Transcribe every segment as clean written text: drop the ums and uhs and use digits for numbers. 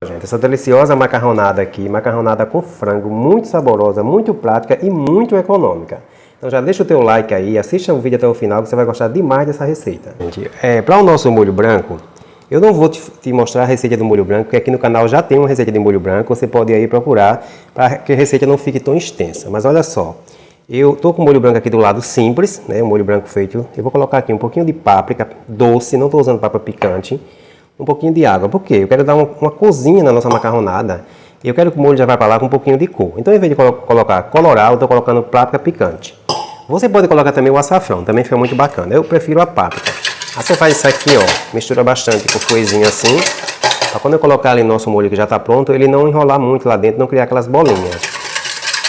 Gente, essa deliciosa macarronada aqui, macarronada com frango, muito saborosa, muito prática e muito econômica. Então já deixa o teu like aí, assista o vídeo até o final que você vai gostar demais dessa receita. Gente, para o nosso molho branco, eu não vou te mostrar a receita do molho branco, porque aqui no canal já tem uma receita de molho branco, você pode aí procurar para que a receita não fique tão extensa. Mas olha só, eu tô com o molho branco aqui do lado simples, né, o molho branco feito. Eu vou colocar aqui um pouquinho de páprica doce, não estou usando páprica picante. Um pouquinho de água, porque eu quero dar uma corzinha na nossa macarronada e eu quero que o molho já vá para lá com um pouquinho de cor. Então, em vez de colocar colorau, eu estou colocando páprica picante. Você pode colocar também o açafrão, também fica muito bacana. Eu prefiro a páprica. Aí você faz isso aqui, ó, mistura bastante com coisinha assim, para quando eu colocar ali nosso molho que já está pronto, ele não enrolar muito lá dentro, não criar aquelas bolinhas.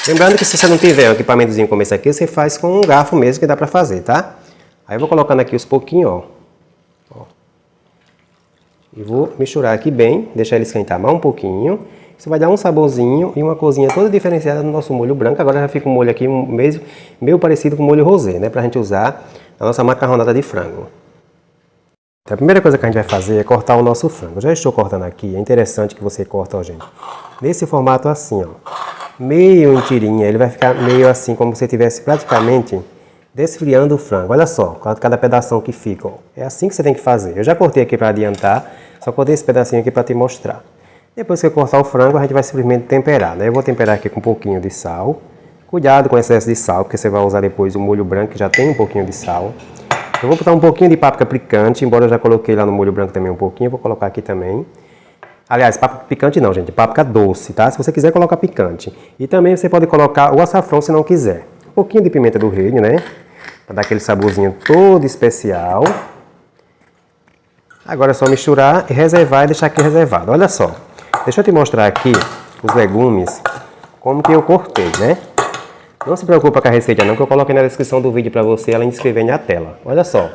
Lembrando que se você não tiver um equipamentozinho como esse aqui, você faz com um garfo mesmo que dá para fazer, tá? Aí eu vou colocando aqui os pouquinhos, ó. E vou misturar aqui bem, deixar ele esquentar mais um pouquinho. Isso vai dar um saborzinho e uma corzinha toda diferenciada no nosso molho branco. Agora já fica um molho aqui meio parecido com o molho rosé, né? Pra gente usar na nossa macarronada de frango. Então, a primeira coisa que a gente vai fazer é cortar o nosso frango. Eu já estou cortando aqui, é interessante que você corta, ó, gente. Nesse formato assim, ó. Meio em tirinha, ele vai ficar meio assim, como se tivesse praticamente desfiando o frango. Olha só, cada pedação que fica. Ó. É assim que você tem que fazer. Eu já cortei aqui para adiantar, só cortei esse pedacinho aqui para te mostrar. Depois que eu cortar o frango, a gente vai simplesmente temperar, né? Eu vou temperar aqui com um pouquinho de sal. Cuidado com o excesso de sal, porque você vai usar depois o molho branco, que já tem um pouquinho de sal. Eu vou botar um pouquinho de páprica picante, embora eu já coloquei lá no molho branco também um pouquinho, eu vou colocar aqui também. Aliás, páprica picante não, gente, páprica doce, tá? Se você quiser, coloca picante. E também você pode colocar o açafrão se não quiser. Um pouquinho de pimenta do reino, né? Para dar aquele saborzinho todo especial. Agora é só misturar e reservar e deixar aqui reservado. Olha só, deixa eu te mostrar aqui os legumes, como que eu cortei, né? Não se preocupa com a receita não, que eu coloquei na descrição do vídeo para você, além de escrever na tela. Olha só,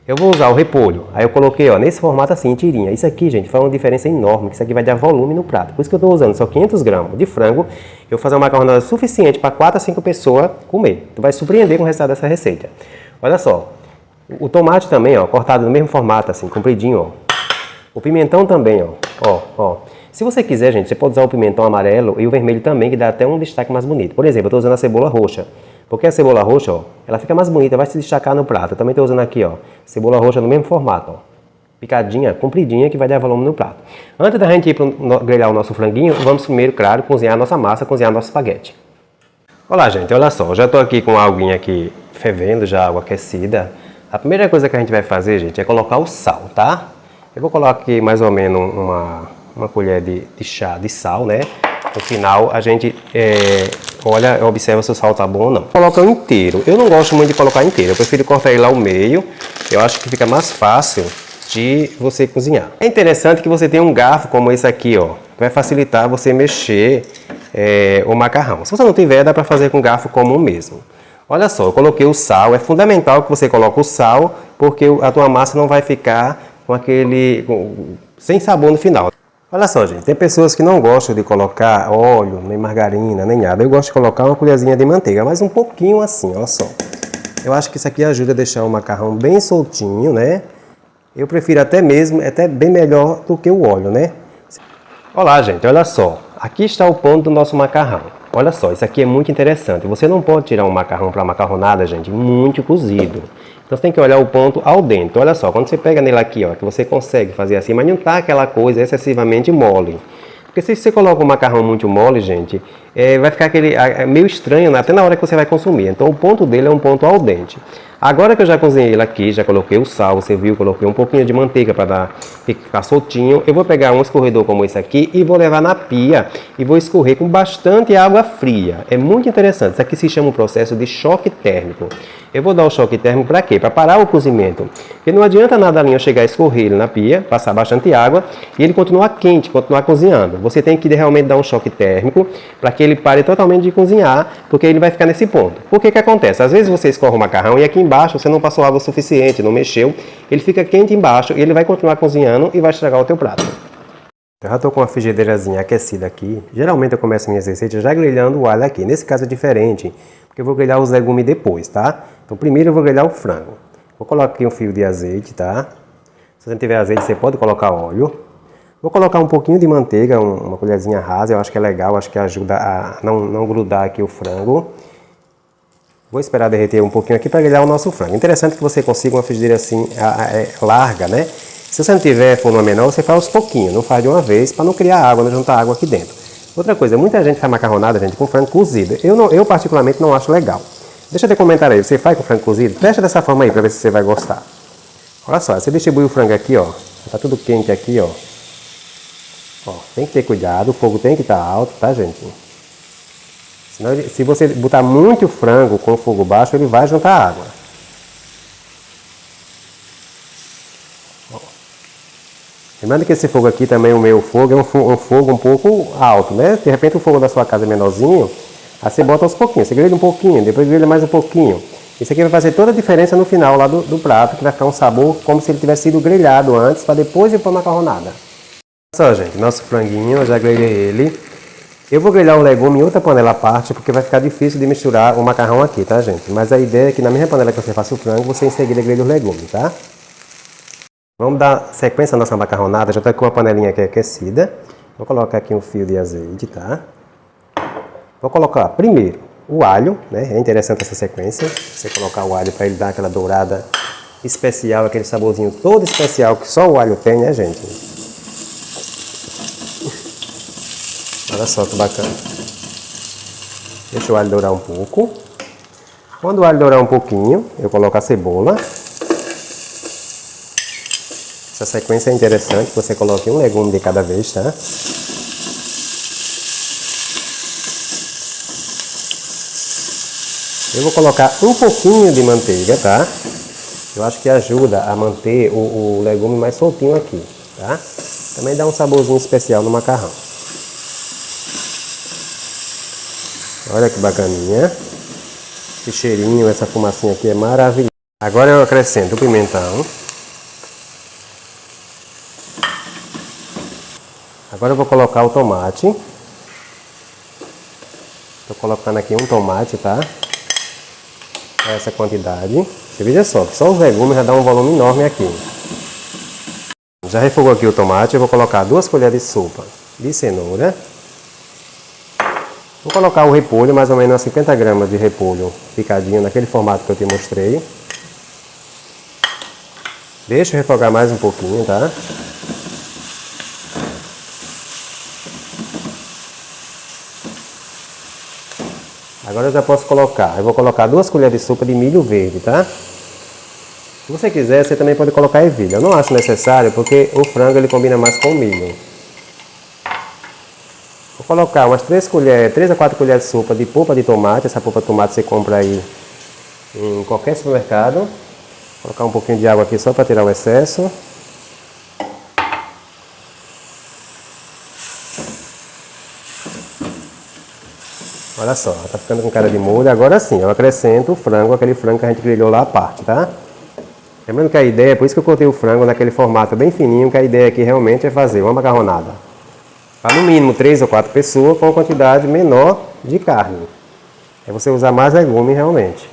eu vou usar o repolho. Aí eu coloquei, ó, nesse formato assim, em tirinha. Isso aqui, gente, faz uma diferença enorme, que isso aqui vai dar volume no prato. Por isso que eu estou usando só 500 gramas de frango. Eu vou fazer uma macarronada suficiente para 4 a 5 pessoas comer. Tu vai surpreender com o resultado dessa receita. Olha só, o tomate também, ó, cortado no mesmo formato, assim, compridinho, ó. O pimentão também, ó. Se você quiser, gente, você pode usar o pimentão amarelo e o vermelho também, que dá até um destaque mais bonito. Por exemplo, eu estou usando a cebola roxa. Porque a cebola roxa, ó, ela fica mais bonita, vai se destacar no prato. Eu também estou usando aqui, ó, cebola roxa no mesmo formato, ó. Picadinha, compridinha, que vai dar volume no prato. Antes da gente ir para grelhar o nosso franguinho, vamos primeiro, claro, cozinhar a nossa massa, cozinhar nosso espaguete. Olá, gente, olha só, eu já estou aqui com a aguinha aqui fervendo, já água aquecida. A primeira coisa que a gente vai fazer, gente, é colocar o sal, tá? Eu vou colocar aqui mais ou menos uma colher de chá de sal, né? No final, a gente olha, observa se o sal tá bom ou não. Coloca inteiro. Eu não gosto muito de colocar inteiro. Eu prefiro cortar ele ao meio. Eu acho que fica mais fácil de você cozinhar. É interessante que você tenha um garfo como esse aqui, ó. Vai facilitar você mexer o macarrão. Se você não tiver, dá para fazer com garfo comum mesmo. Olha só, eu coloquei o sal. É fundamental que você coloque o sal, porque a tua massa não vai ficar sem sabor no final. Olha só, gente, tem pessoas que não gostam de colocar óleo, nem margarina, nem nada. Eu gosto de colocar uma colherzinha de manteiga, mas um pouquinho assim, olha só. Eu acho que isso aqui ajuda a deixar o macarrão bem soltinho, né? Eu prefiro até bem melhor do que o óleo, né? Olá, gente, olha só. Aqui está o ponto do nosso macarrão. Olha só, isso aqui é muito interessante. Você não pode tirar um macarrão para macarronada, gente, muito cozido. Então você tem que olhar o ponto ao dentro. Olha só, quando você pega nele aqui, ó, que você consegue fazer assim, mas não tá aquela coisa excessivamente mole. Porque se você coloca um macarrão muito mole, gente, vai ficar meio estranho, até na hora que você vai consumir. Então o ponto dele é um ponto ao dente. Agora que eu já cozinhei ele aqui, já coloquei o sal, você viu, coloquei um pouquinho de manteiga para ficar soltinho. Eu vou pegar um escorredor como esse aqui e vou levar na pia e vou escorrer com bastante água fria. É muito interessante. Isso aqui se chama um processo de choque térmico. Eu vou dar o choque térmico para quê? Para parar o cozimento. Porque não adianta nada ali eu chegar a escorrer ele na pia, passar bastante água e ele continuar quente, continuar cozinhando. Você tem que realmente dar um choque térmico para que ele pare totalmente de cozinhar, porque ele vai ficar nesse ponto. Por que que acontece? Às vezes você escorre o macarrão e aqui embaixo você não passou água suficiente, não mexeu, ele fica quente embaixo e ele vai continuar cozinhando e vai estragar o teu prato. Eu já estou com uma frigideirazinha aquecida aqui. Geralmente eu começo minhas receitas já grelhando o alho aqui. Nesse caso é diferente, porque eu vou grelhar os legumes depois, tá? Então primeiro eu vou grelhar o frango. Vou colocar aqui um fio de azeite, tá? Se você não tiver azeite, você pode colocar óleo. Vou colocar um pouquinho de manteiga, uma colherzinha rasa, eu acho que é legal, acho que ajuda a não grudar aqui o frango. Vou esperar derreter um pouquinho aqui para grelhar o nosso frango. Interessante que você consiga uma frigideira assim, larga, né? Se você não tiver forma menor, você faz aos pouquinhos, não faz de uma vez para não criar água, não juntar água aqui dentro. Outra coisa, muita gente faz macarronada, gente, com frango cozido. Eu particularmente não acho legal. Deixa eu ter comentário aí, você faz com frango cozido? Testa dessa forma aí para ver se você vai gostar. Olha só, você distribui o frango aqui, ó. Tá tudo quente aqui, ó. Ó, tem que ter cuidado, o fogo tem que estar alto, tá, gente? Senão, se você botar muito frango com o fogo baixo, ele vai juntar água. Ó. Lembrando que esse fogo aqui também, o meu fogo, é um fogo um pouco alto, né? De repente o fogo da sua casa é menorzinho, aí você bota aos pouquinhos, você grelha um pouquinho, depois grelha mais um pouquinho. Isso aqui vai fazer toda a diferença no final lá do prato, que vai ficar um sabor como se ele tivesse sido grelhado antes, para depois ir para a macarronada. Olha só, gente, nosso franguinho, eu já grelhei ele. Eu vou grelhar o legume em outra panela à parte, porque vai ficar difícil de misturar o macarrão aqui, tá, gente? Mas a ideia é que na mesma panela que você faça o frango, você em seguida grelha os legumes, tá? Vamos dar sequência à nossa macarronada, já está com uma panelinha aqui aquecida. Vou colocar aqui um fio de azeite, tá? Vou colocar primeiro o alho, né? É interessante essa sequência, você colocar o alho para ele dar aquela dourada especial, aquele saborzinho todo especial que só o alho tem, né, gente? Olha só que bacana. Deixa o alho dourar um pouco. Quando o alho dourar um pouquinho, eu coloco a cebola. Essa sequência é interessante, você coloque um legume de cada vez, tá? Eu vou colocar um pouquinho de manteiga, tá? Eu acho que ajuda a manter o legume mais soltinho aqui, tá? Também dá um saborzinho especial no macarrão. Olha que bacaninha. Esse cheirinho, essa fumacinha aqui é maravilhosa. Agora eu acrescento o pimentão. Agora eu vou colocar o tomate. Estou colocando aqui um tomate, tá? Essa quantidade. Você veja só, que só os legumes já dá um volume enorme aqui. Já refogou aqui o tomate, eu vou colocar 2 colheres de sopa de cenoura. Vou colocar o repolho, mais ou menos 50 gramas de repolho picadinho, naquele formato que eu te mostrei. Deixa eu refogar mais um pouquinho, tá? Agora eu já posso colocar, eu vou colocar 2 colheres de sopa de milho verde, tá? Se você quiser, você também pode colocar ervilha. Eu não acho necessário, porque o frango ele combina mais com o milho. Vou colocar umas 3 a 4 colheres de sopa de polpa de tomate. Essa polpa de tomate você compra aí em qualquer supermercado. Vou colocar um pouquinho de água aqui só para tirar o excesso. Olha só, tá ficando com cara de molho. Agora sim, eu acrescento o frango, aquele frango que a gente grelhou lá à parte, tá? Lembrando que a ideia, por isso que eu cortei o frango naquele formato bem fininho, que a ideia aqui realmente é fazer uma macarronada para no mínimo 3 ou 4 pessoas com uma quantidade menor de carne. É você usar mais legume realmente.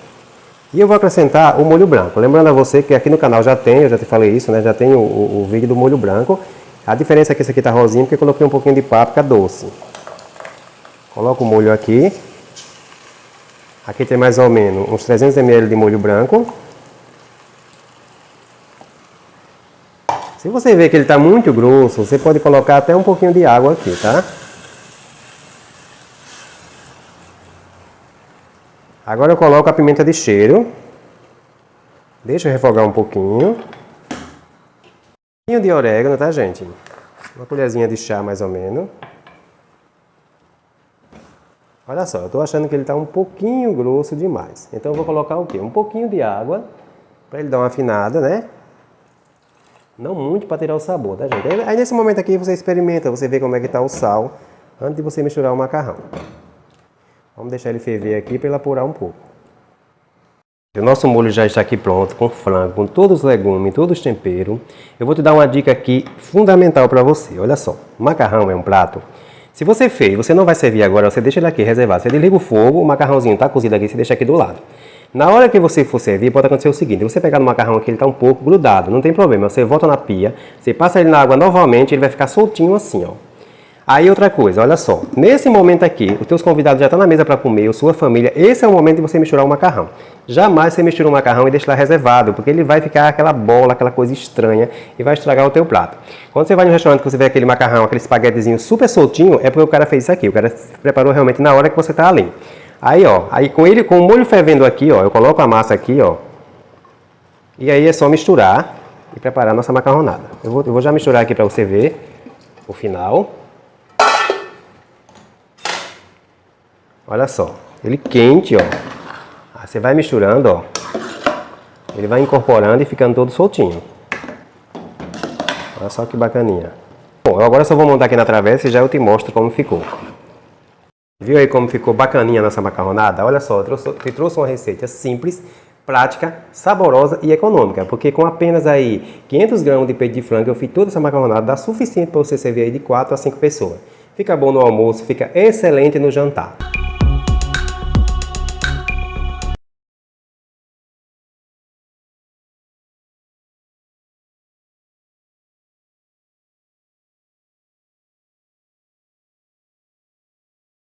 E eu vou acrescentar o molho branco. Lembrando a você que aqui no canal já tem, eu já te falei isso, né? Já tem o vídeo do molho branco. A diferença é que esse aqui tá rosinho porque eu coloquei um pouquinho de páprica doce. Coloco o molho aqui. Aqui tem mais ou menos uns 300 ml de molho branco. Se você ver que ele está muito grosso, você pode colocar até um pouquinho de água aqui, tá? Agora eu coloco a pimenta de cheiro. Deixa eu refogar um pouquinho. Um pouquinho de orégano, tá, gente? Uma colherzinha de chá, mais ou menos. Olha só, eu tô achando que ele está um pouquinho grosso demais. Então eu vou colocar o quê? Um pouquinho de água, para ele dar uma afinada, né? Não muito para tirar o sabor, tá, gente? Aí nesse momento aqui você experimenta, você vê como é que está o sal, antes de você misturar o macarrão. Vamos deixar ele ferver aqui para ele apurar um pouco. O nosso molho já está aqui pronto, com frango, com todos os legumes, todos os temperos. Eu vou te dar uma dica aqui fundamental para você. Olha só, o macarrão é um prato. Se você fez, você não vai servir agora, você deixa ele aqui reservado. Você desliga o fogo, o macarrãozinho está cozido aqui, você deixa aqui do lado. Na hora que você for servir, pode acontecer o seguinte: você pegar no macarrão que ele está um pouco grudado, não tem problema, você volta na pia, você passa ele na água novamente, ele vai ficar soltinho assim, ó. Aí outra coisa, olha só, nesse momento aqui, os teus convidados já estão na mesa para comer, ou sua família, esse é o momento de você misturar o macarrão. Jamais você mistura o macarrão e deixa lá reservado, porque ele vai ficar aquela bola, aquela coisa estranha e vai estragar o teu prato. Quando você vai no restaurante que você vê aquele macarrão, aquele espaguetezinho super soltinho, é porque o cara fez isso aqui, o cara se preparou realmente na hora que você está ali. Aí, ó, aí com o molho fervendo aqui, ó, eu coloco a massa aqui, ó, e aí é só misturar e preparar a nossa macarronada. Eu vou já misturar aqui para você ver o final. Olha só, ele quente, ó. Aí você vai misturando, ó. Ele vai incorporando e ficando todo soltinho. Olha só que bacaninha. Bom, agora eu só vou montar aqui na travessa e já eu te mostro como ficou. Viu aí como ficou bacaninha a nossa macarronada? Olha só, eu te trouxe uma receita simples, prática, saborosa e econômica. Porque com apenas aí 500 gramas de peito de frango eu fiz toda essa macarronada, dá suficiente para você servir aí de 4 a 5 pessoas. Fica bom no almoço, fica excelente no jantar.